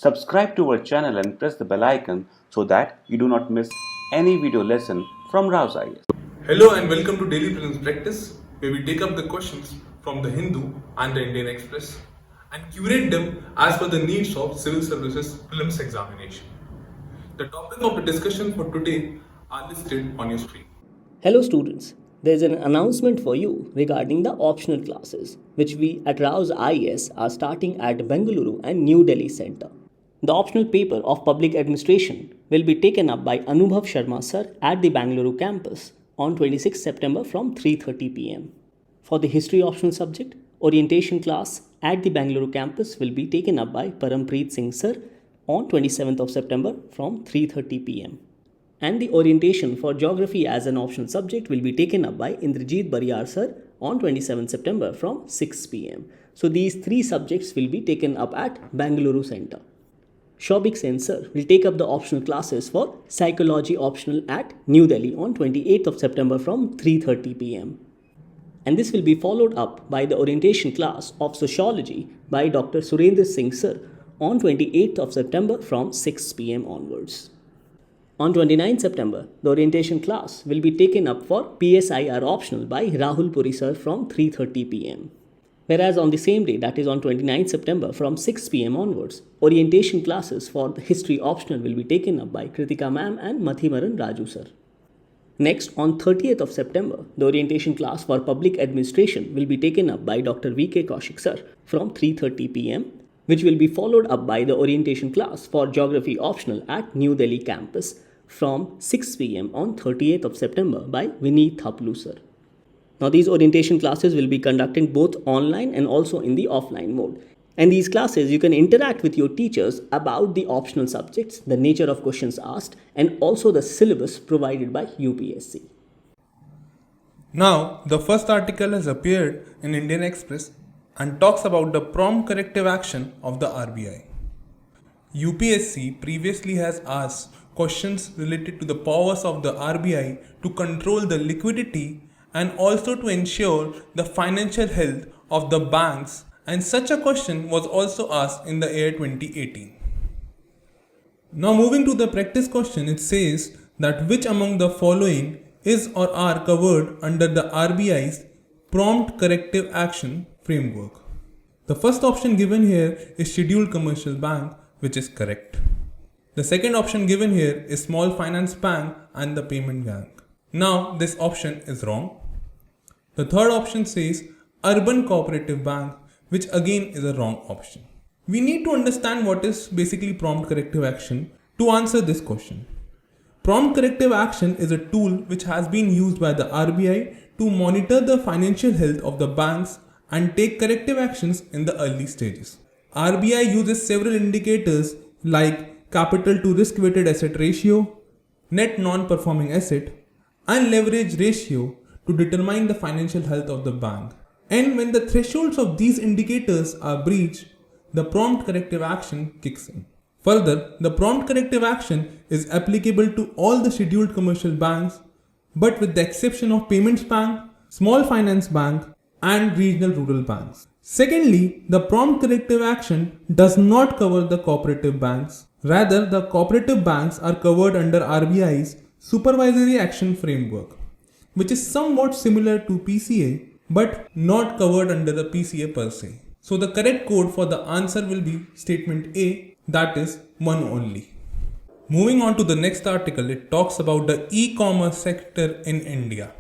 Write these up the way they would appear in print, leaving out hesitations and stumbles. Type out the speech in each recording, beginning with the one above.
Subscribe to our channel and press the bell icon so that you do not miss any video lesson from RAU'S. Hello and welcome to Daily Prelims Practice, where we take up the questions from the Hindu and the Indian Express and curate them as per the needs of civil services prelims examination. The topic of the discussion for today are listed on your screen. Hello students, there is an announcement for you regarding the optional classes which we at RAU'S IAS are starting at Bengaluru and New Delhi Center. The optional paper of Public Administration will be taken up by Anubhav Sharma sir at the Bengaluru campus on 26 September from 3:30 pm. For the history optional subject, orientation class at the Bengaluru campus will be taken up by Parampreet Singh sir on 27th of September from 3:30 pm. And the orientation for geography as an optional subject will be taken up by Indrajit Bariyar sir on 27th September from 6 pm. So these three subjects will be taken up at Bengaluru Center. Shobik Sen sir will take up the optional classes for Psychology optional at New Delhi on 28th of September from 3:30 pm. And this will be followed up by the orientation class of Sociology by Dr. Surendra Singh sir on 28th of September from 6 pm onwards. On 29th September, the orientation class will be taken up for PSIR optional by Rahul Puri sir from 3:30 pm. Whereas on the same day, that is on 29th September from 6 pm onwards, orientation classes for the history optional will be taken up by Kritika ma'am and Mathimaran Raju sir. Next, on 30th of September, the orientation class for public administration will be taken up by Dr. V.K. Kaushik sir from 3:30 pm, which will be followed up by the orientation class for geography optional at New Delhi campus from 6 pm on 30th of September by Vineet Thaplu sir. Now these orientation classes will be conducted both online and also in the offline mode. And these classes you can interact with your teachers about the optional subjects, the nature of questions asked, and also the syllabus provided by UPSC. Now, the first article has appeared in Indian Express and talks about the prompt corrective action of the RBI. UPSC previously has asked questions related to the powers of the RBI to control the liquidity and also to ensure the financial health of the banks, and such a question was also asked in the year 2018. Now moving to the practice question, it says that which among the following is or are covered under the RBI's prompt corrective action framework. The first option given here is scheduled commercial bank, which is correct. The second option given here is small finance bank and the payment bank. Now this option is wrong. The third option says urban cooperative bank, which again is a wrong option. We need to understand what is basically prompt corrective action to answer this question. Prompt corrective action is a tool which has been used by the RBI to monitor the financial health of the banks and take corrective actions in the early stages. RBI uses several indicators like capital to risk weighted asset ratio, net non-performing asset, and leverage ratio to determine the financial health of the bank. And when the thresholds of these indicators are breached, the prompt corrective action kicks in. Further, the prompt corrective action is applicable to all the scheduled commercial banks, but with the exception of payments bank, small finance bank, and regional rural banks. Secondly, the prompt corrective action does not cover the cooperative banks. Rather, the cooperative banks are covered under RBI's supervisory action framework, which is somewhat similar to PCA but not covered under the PCA per se. So the correct code for the answer will be statement A, that is one only. Moving on to the next article, it talks about the e-commerce sector in India.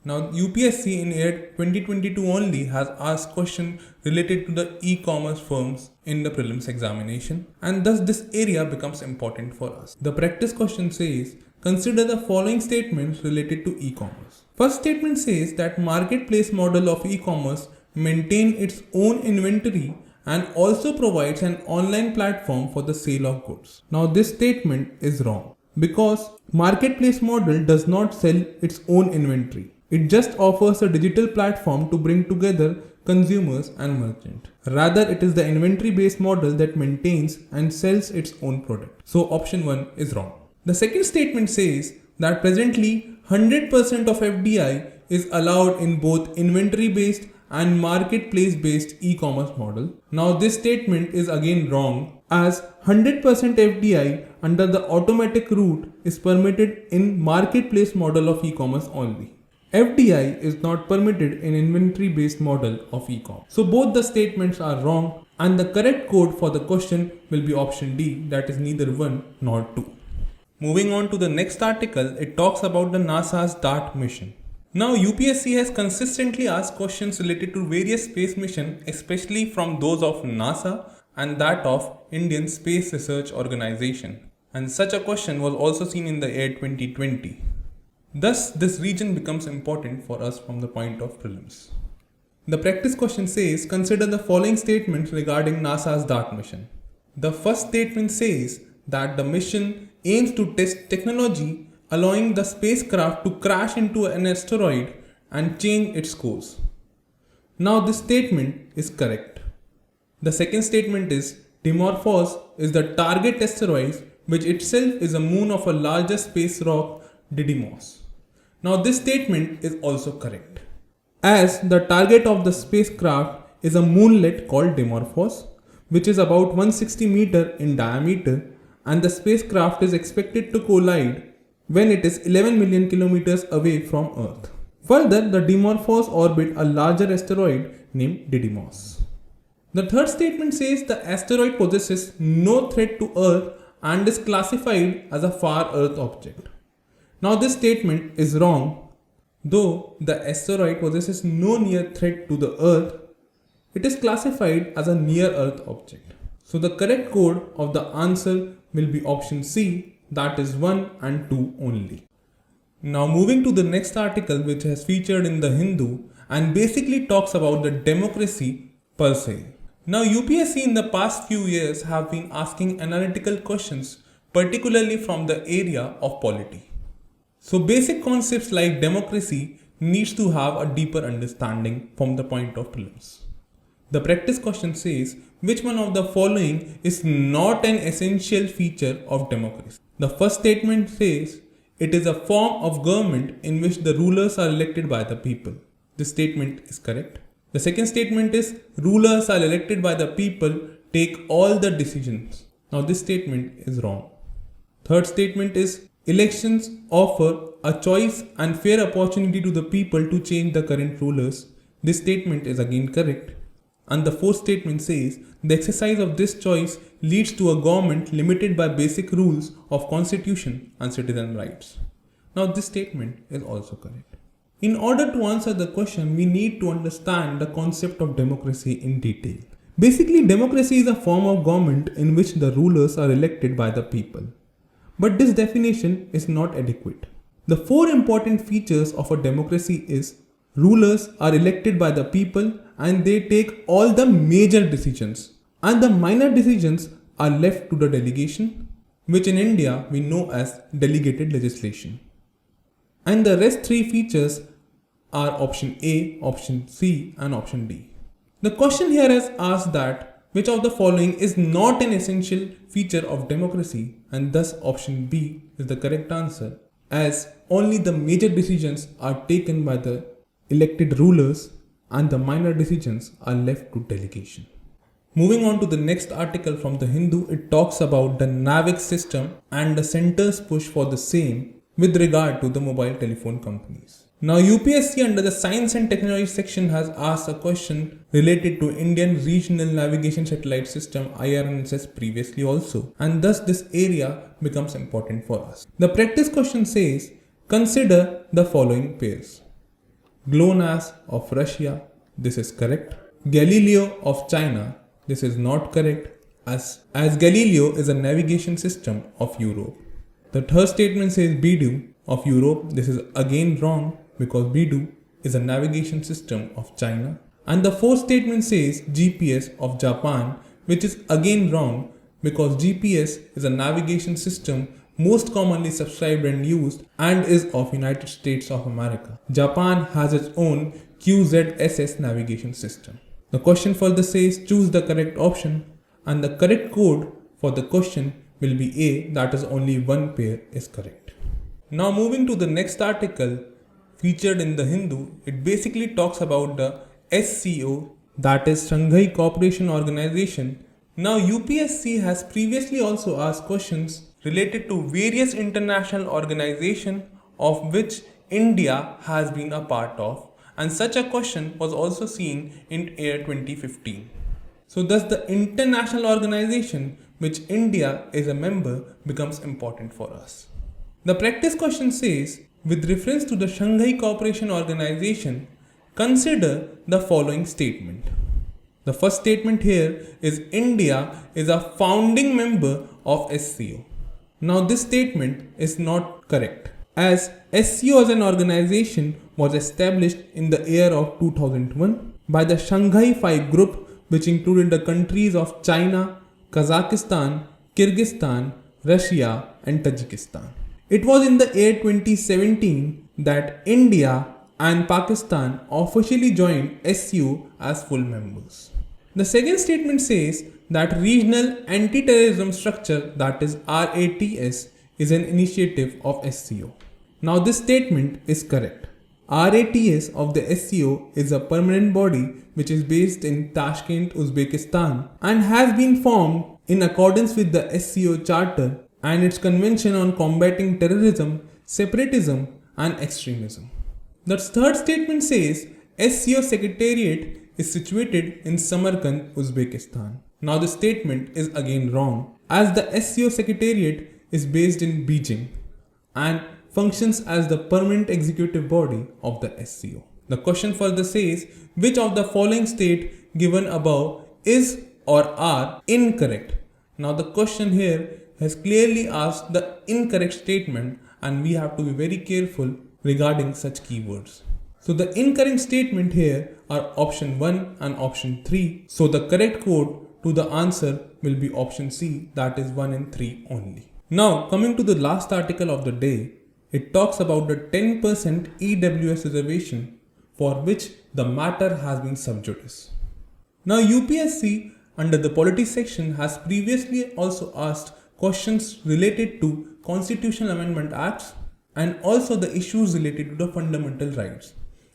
Now UPSC in year 2022 only has asked questions related to the e-commerce firms in the prelims examination, and thus this area becomes important for us. The practice question says, consider the following statements related to e-commerce. First statement says that marketplace model of e-commerce maintain its own inventory and also provides an online platform for the sale of goods. Now this statement is wrong because marketplace model does not sell its own inventory. It just offers a digital platform to bring together consumers and merchants. Rather, it is the inventory-based model that maintains and sells its own product. So option 1 is wrong. The second statement says that presently 100% of FDI is allowed in both inventory-based and marketplace-based e-commerce model. Now this statement is again wrong as 100% FDI under the automatic route is permitted in marketplace model of e-commerce only. FDI is not permitted in inventory based model of e-commerce. So both the statements are wrong and the correct code for the question will be option D, that is neither 1 nor 2. Moving on to the next article, it talks about the NASA's DART mission. Now UPSC has consistently asked questions related to various space missions, especially from those of NASA and that of Indian Space Research Organization. And such a question was also seen in the year 2020. Thus, this region becomes important for us from the point of prelims. The practice question says, consider the following statements regarding NASA's DART mission. The first statement says that the mission aims to test technology allowing the spacecraft to crash into an asteroid and change its course. Now this statement is correct. The second statement is Dimorphos is the target asteroid, which itself is a moon of a larger space rock Didymos. Now this statement is also correct, as the target of the spacecraft is a moonlet called Dimorphos, which is about 160 meters in diameter, and the spacecraft is expected to collide when it is 11 million kilometers away from Earth. Further, the Dimorphos orbit a larger asteroid named Didymos. The third statement says the asteroid possesses no threat to Earth and is classified as a far Earth object. Now this statement is wrong. Though the asteroid possesses no near threat to the Earth, it is classified as a near Earth object. So the correct code of the answer will be option C, that is 1 and 2 only. Now moving to the next article, which has featured in the Hindu and basically talks about the democracy per se. Now UPSC in the past few years have been asking analytical questions, particularly from the area of polity. So basic concepts like democracy needs to have a deeper understanding from the point of prelims. The practice question says, which one of the following is not an essential feature of democracy? The first statement says, it is a form of government in which the rulers are elected by the people. This statement is correct. The second statement is, rulers are elected by the people, take all the decisions. Now this statement is wrong. Third statement is, elections offer a choice and fair opportunity to the people to change the current rulers. This statement is again correct. And the fourth statement says, the exercise of this choice leads to a government limited by basic rules of constitution and citizen rights. Now this statement is also correct. In order to answer the question, we need to understand the concept of democracy in detail. Basically, democracy is a form of government in which the rulers are elected by the people. But this definition is not adequate. The four important features of a democracy is, rulers are elected by the people and they take all the major decisions, and the minor decisions are left to the delegation, which in India we know as delegated legislation. And the rest three features are option A, option C and option D. The question here has asked that which of the following is not an essential feature of democracy, and thus option B is the correct answer, as only the major decisions are taken by the elected rulers and the minor decisions are left to delegation. Moving on to the next article from the Hindu, it talks about the NAVIC system and the center's push for the same with regard to the mobile telephone companies. Now UPSC under the Science and Technology section has asked a question related to Indian Regional Navigation Satellite System IRNSS previously also, and thus this area becomes important for us. The practice question says, consider the following pairs. GLONASS of Russia, this is correct. Galileo of China, this is not correct, as Galileo is a navigation system of Europe. The third statement says BeiDou of Europe, this is again wrong because BeiDou is a navigation system of China. And the fourth statement says GPS of Japan, which is again wrong because GPS is a navigation system most commonly subscribed and used and is of United States of America. Japan has its own QZSS navigation system. The question further says choose the correct option, and the correct code for the question will be A, that is only one pair is correct. Now moving to the next article featured in the Hindu, it basically talks about the SCO, that is Shanghai Cooperation Organization, Now, UPSC has previously also asked questions related to various international organizations of which India has been a part of, and such a question was also seen in year 2015. So, thus, the international organization which India is a member becomes important for us. The practice question says, with reference to the Shanghai Cooperation Organization, consider the following statement. The first statement here is India is a founding member of SCO. Now this statement is not correct, as SCO as an organization was established in the year of 2001 by the Shanghai Five Group, which included the countries of China, Kazakhstan, Kyrgyzstan, Russia and Tajikistan. It was in the year 2017 that India and Pakistan officially joined SCO as full members. The second statement says that Regional Anti-Terrorism Structure, that is RATS, is an initiative of SCO. Now this statement is correct. RATS of the SCO is a permanent body which is based in Tashkent, Uzbekistan and has been formed in accordance with the SCO Charter and its Convention on Combating Terrorism, Separatism and Extremism. The third statement says SCO Secretariat is situated in Samarkand, Uzbekistan. Now the statement is again wrong, as the SCO Secretariat is based in Beijing and functions as the permanent executive body of the SCO. The question further says, which of the following state given above is or are incorrect? Now the question here has clearly asked the incorrect statement, and we have to be very careful regarding such keywords. So the incorrect statement here are option 1 and option 3. So the correct code to the answer will be option C, that is 1 and 3 only. Now coming to the last article of the day, it talks about the 10% EWS reservation for which the matter has been sub judice. Now UPSC under the Polity section has previously also asked questions related to Constitutional Amendment Acts and also the issues related to the fundamental rights.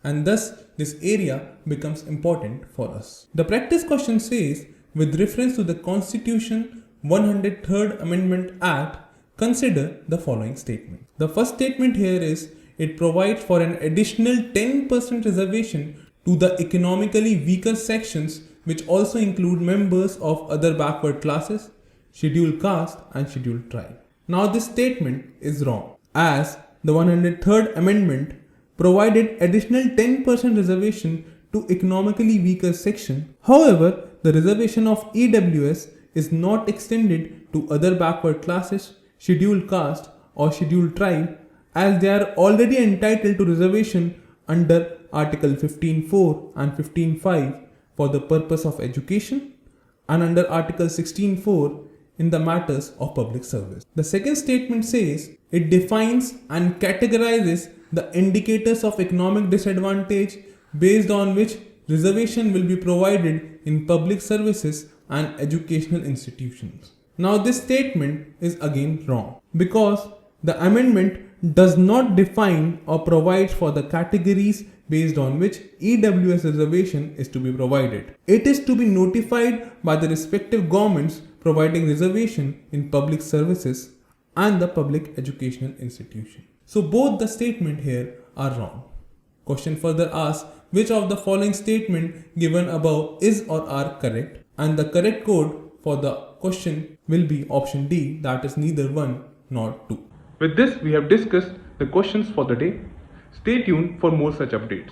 And thus this area becomes important for us. The practice question says, with reference to the Constitution 103rd Amendment Act, consider the following statement. The first statement here is, it provides for an additional 10% reservation to the economically weaker sections, which also include members of other backward classes, scheduled caste and scheduled tribe. Now this statement is wrong, as the 103rd Amendment provided additional 10% reservation to economically weaker section. However, the reservation of EWS is not extended to other backward classes, scheduled caste or scheduled tribe, as they are already entitled to reservation under Article 15.4 and 15.5 for the purpose of education and under Article 16.4 in the matters of public service. The second statement says it defines and categorizes the indicators of economic disadvantage based on which reservation will be provided in public services and educational institutions. Now this statement is again wrong, because the amendment does not define or provide for the categories based on which EWS reservation is to be provided. It is to be notified by the respective governments providing reservation in public services and the public educational institution. So both the statement here are wrong. Question further asks, which of the following statement given above is or are correct? And the correct code for the question will be option D, that is neither 1 nor 2. With this, we have discussed the questions for the day. Stay tuned for more such updates.